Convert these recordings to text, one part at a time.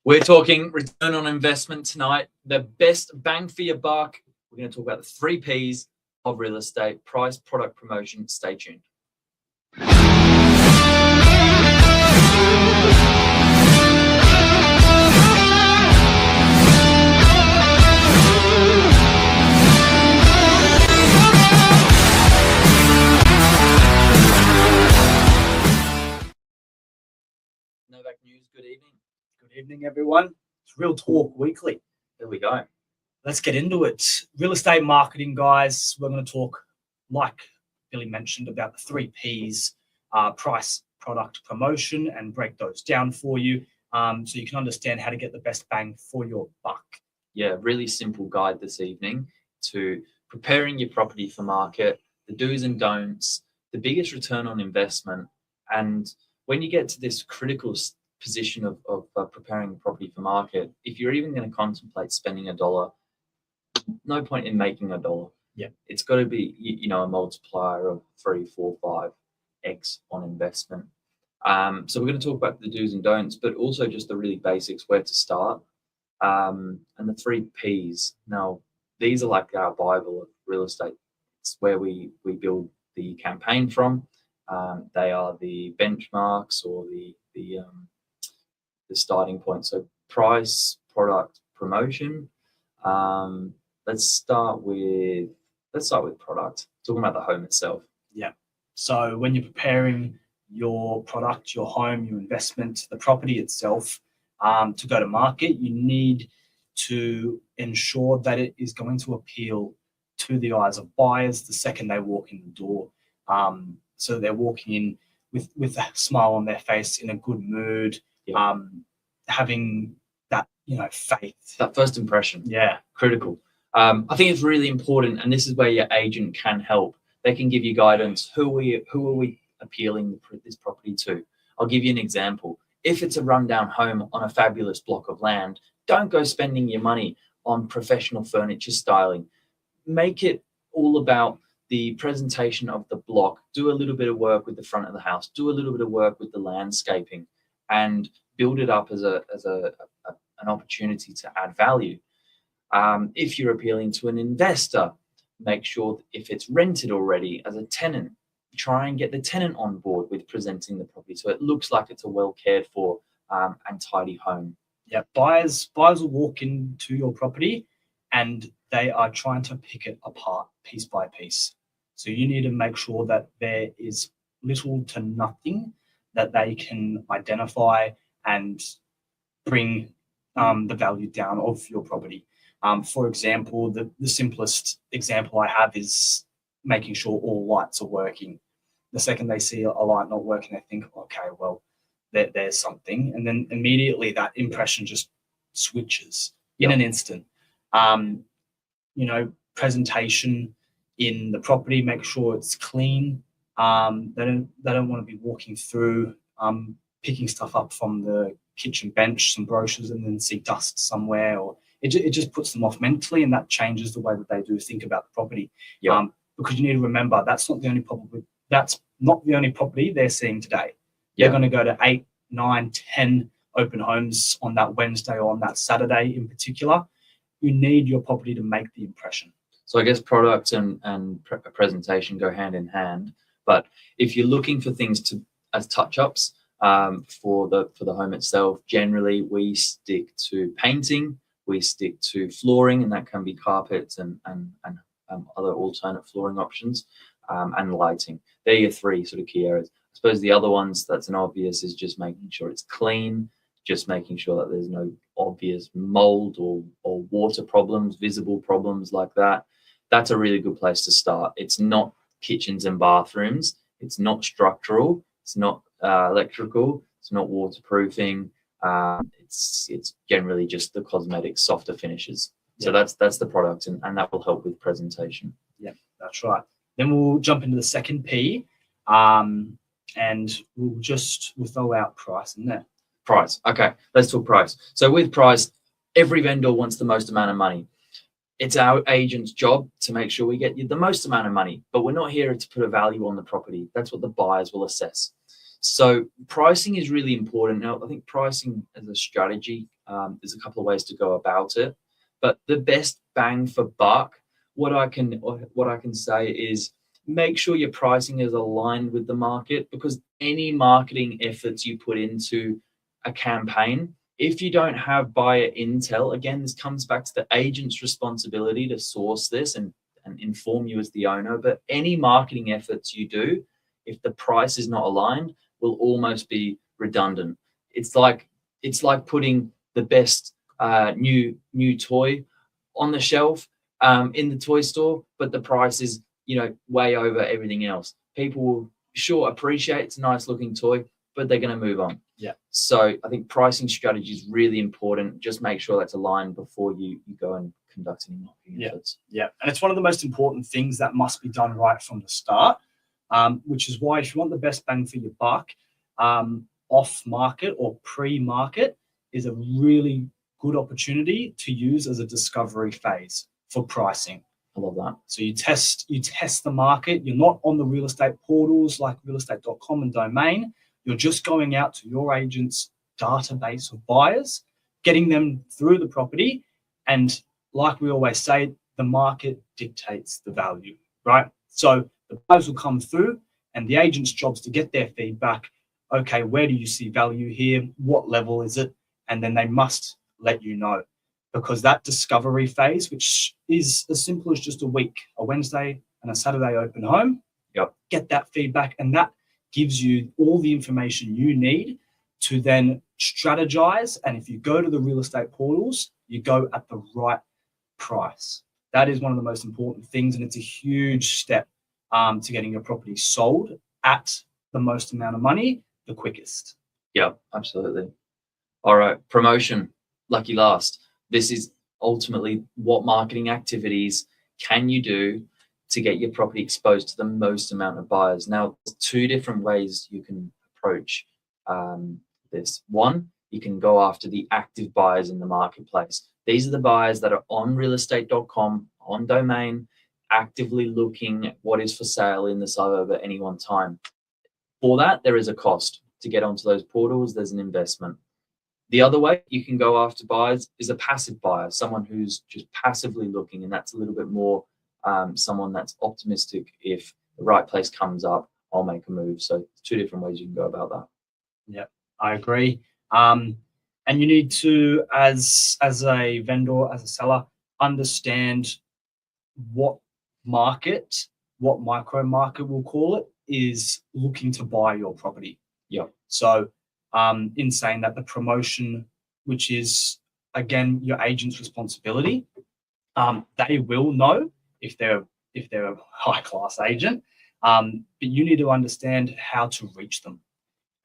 We're talking return on investment tonight, the best bang for your buck. We're going to talk about the 3 Ps of real estate: price, product, promotion. Stay tuned. Novak News, good evening. Good evening, everyone. It's Real Talk Weekly. There we go. Let's get into it. Real estate marketing, guys. We're going to talk, like Billy mentioned, about the 3 Ps, price, product, promotion, and break those down for you so you can understand how to get the best bang for your buck. Yeah, really simple guide this evening to preparing your property for market, the do's and don'ts, the biggest return on investment. And when you get to this critical position of preparing the property for market, if you're even going to contemplate spending $1, no point in making $1. Yeah, it's got to be a multiplier of 3, 4, 5x on investment. So we're going to talk about the do's and don'ts, but also just the really basics, where to start, and the 3 Ps. Now, these are like our Bible of real estate. It's where we build the campaign from. They are the benchmarks or the starting point. So price, product, promotion. Let's start with product. Talking about the home itself. Yeah. So when you're preparing your product, your home, your investment, the property itself, to go to market, you need to ensure that it is going to appeal to the eyes of buyers the second they walk in the door. So they're walking in with a smile on their face, in a good mood, having that, faith. That first impression. Yeah. Critical. I think it's really important, and this is where your agent can help. They can give you guidance. Who are we appealing this property to? I'll give you an example. If it's a rundown home on a fabulous block of land, don't go spending your money on professional furniture styling. Make it all about the presentation of the block. Do a little bit of work with the front of the house. Do a little bit of work with the landscaping, and build it up as an opportunity to add value. If you're appealing to an investor, make sure that if it's rented already as a tenant, try and get the tenant on board with presenting the property so it looks like it's a well cared for and tidy home. Yeah, buyers will walk into your property and they are trying to pick it apart piece by piece. So you need to make sure that there is little to nothing that they can identify and bring the value down of your property. For example, the simplest example I have is making sure all lights are working. The second they see a light not working, they think, okay, well, there's something. And then immediately that impression just switches in an instant. Presentation in the property, make sure it's clean. They don't want to be walking through, picking stuff up from the kitchen bench, some brochures, and then see dust somewhere, or it just puts them off mentally, and that changes the way that they do think about the property. Because you need to remember, that's not the only property they're seeing today. They're going to go to 8, 9, 10 open homes on that Wednesday or on that Saturday in particular. You need your property to make the impression. So I guess product and presentation go hand in hand. But if you're looking for things as touch-ups for the home itself, generally we stick to painting, we stick to flooring, and that can be carpets and other alternate flooring options, and lighting. They're your 3 sort of key areas. I suppose the other ones that's an obvious is just making sure it's clean, just making sure that there's no obvious mold or water problems, visible problems like that. That's a really good place to start. It's not kitchens and bathrooms. It's not structural. It's not electrical. It's not waterproofing. It's generally just the cosmetic softer finishes. So that's the product, and that will help with presentation. Yeah, that's right. Then we'll jump into the second P, and we'll throw out price in there. Price. Okay, let's talk price. So with price, every vendor wants the most amount of money. It's our agent's job to make sure we get you the most amount of money, but we're not here to put a value on the property. That's what the buyers will assess. So pricing is really important. Now, I think pricing as a strategy There's a couple of ways to go about it, but the best bang for buck, what I can say is make sure your pricing is aligned with the market, because any marketing efforts you put into a campaign, if you don't have buyer intel, again, this comes back to the agent's responsibility to source this and inform you as the owner. But any marketing efforts you do, if the price is not aligned, will almost be redundant. It's like putting the best new toy on the shelf in the toy store, but the price is way over everything else. People will sure appreciate it's a nice looking toy, but they're going to move on. Yeah. So I think pricing strategy is really important. Just make sure that's aligned before you go and conduct any marketing efforts. Yeah, and it's one of the most important things that must be done right from the start, which is why if you want the best bang for your buck, off market or pre-market is a really good opportunity to use as a discovery phase for pricing. I love that. So you test the market. You're not on the real estate portals like realestate.com and Domain. You're just going out to your agent's database of buyers, getting them through the property. And like we always say, the market dictates the value, right? So the buyers will come through and the agent's job's to get their feedback. Okay, where do you see value here? What level is it? And then they must let you know, because that discovery phase, which is as simple as just a week, a Wednesday and a Saturday open home, get that feedback, and that gives you all the information you need to then strategize. And if you go to the real estate portals, you go at the right price. That is one of the most important things, and it's a huge step to getting your property sold at the most amount of money the quickest. Yeah, absolutely. All right, promotion, lucky last. This is ultimately what marketing activities can you do to get your property exposed to the most amount of buyers. Now, there's two different ways you can approach this. One, you can go after the active buyers in the marketplace. These are the buyers that are on realestate.com, on Domain, actively looking at what is for sale in the suburb at any one time. For that, there is a cost. To get onto those portals, there's an investment. The other way you can go after buyers is a passive buyer, someone who's just passively looking, and that's a little bit more someone that's optimistic. If the right place comes up, I'll make a move. So two different ways you can go about that. Yeah, I agree. And you need to, as a vendor, as a seller, understand what market, what micro market we'll call it, is looking to buy your property. Yeah. So in saying that, the promotion, which is again your agent's responsibility, they will know if they're a high class agent, but you need to understand how to reach them,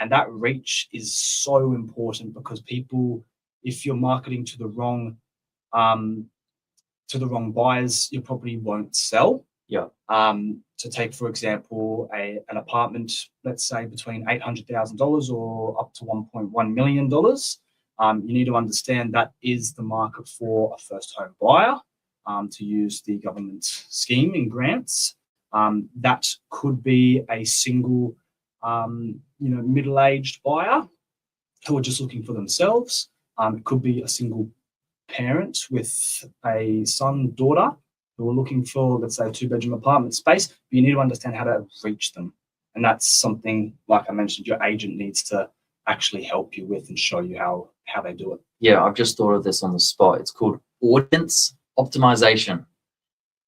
and that reach is so important, because people, if you're marketing to the wrong buyers, your property won't sell. Yeah. To take, for example, an apartment, let's say between $800,000 or up to $1.1 million, you need to understand that is the market for a first home buyer, to use the government scheme in grants. That could be a single, middle-aged buyer who are just looking for themselves. It could be a single parent with a son, daughter, who are looking for, let's say, a 2-bedroom apartment space. But you need to understand how to reach them. And that's something, like I mentioned, your agent needs to actually help you with and show you how they do it. Yeah, I've just thought of this on the spot. It's called audience optimization.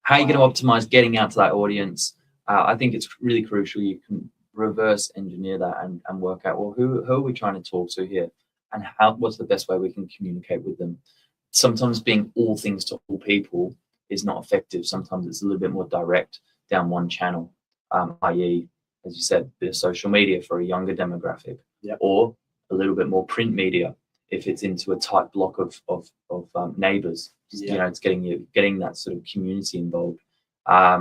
How are you going to optimize getting out to that audience? I think it's really crucial. You can reverse engineer that and work out, well, who are we trying to talk to here? And what's the best way we can communicate with them? Sometimes being all things to all people is not effective. Sometimes it's a little bit more direct down one channel, i.e., as you said, a bit of social media for a younger demographic, or a little bit more print media if it's into a tight block of neighbors. It's getting that sort of community involved. I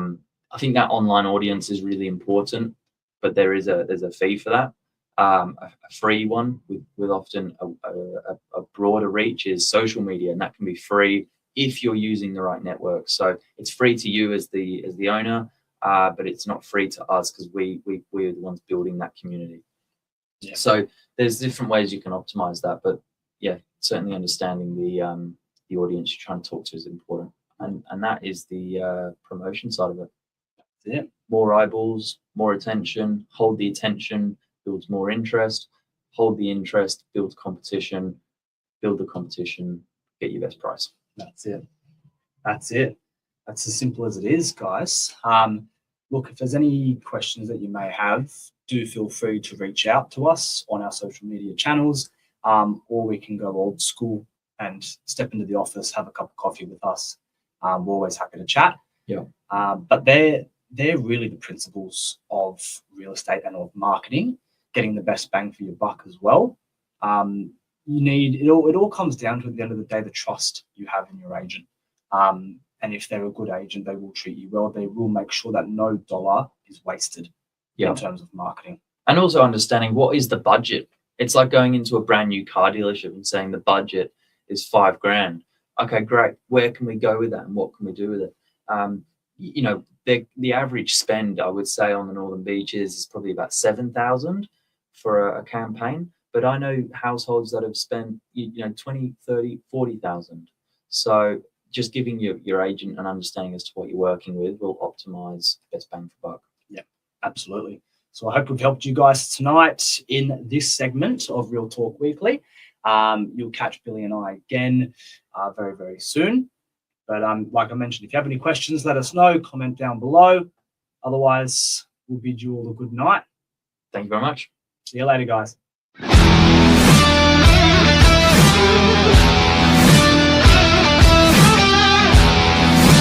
think that online audience is really important, but there's a fee for that. A free one with often a broader reach is social media, and that can be free if you're using the right network. So it's free to you as the owner, but it's not free to us, because we're the ones building that community. Yeah. So there's different ways you can optimize that, but yeah, certainly understanding the audience you're trying to talk to is important, and that is the promotion side of it. Yeah. More eyeballs, more attention. Hold the attention builds more interest. Hold the interest builds competition. Build the competition, get your best price. That's it. That's it. That's as simple as it is, guys. Look, if there's any questions that you may have, do feel free to reach out to us on our social media channels, or we can go old school and step into the office, have a cup of coffee with us. We're always happy to chat. Yeah. But they're really the principles of real estate and of marketing, getting the best bang for your buck as well. You need it all comes down to, at the end of the day, the trust you have in your agent. And if they're a good agent, they will treat you well. They will make sure that no dollar is wasted in terms of marketing. And also understanding what is the budget. It's like going into a brand new car dealership and saying the budget is $5,000. Okay, great. Where can we go with that, and what can we do with it? You know, the average spend, I would say, on the Northern Beaches is probably about $7,000 for a campaign. But I know households that have spent, 20, 30, 40,000. So just giving your agent an understanding as to what you're working with will optimize best bang for buck. Yeah, absolutely. So I hope we've helped you guys tonight in this segment of Real Talk Weekly. You'll catch Billy and I again very, very soon. But like I mentioned, if you have any questions, let us know. Comment down below. Otherwise, we'll bid you all a good night. Thank you very much. See you later, guys.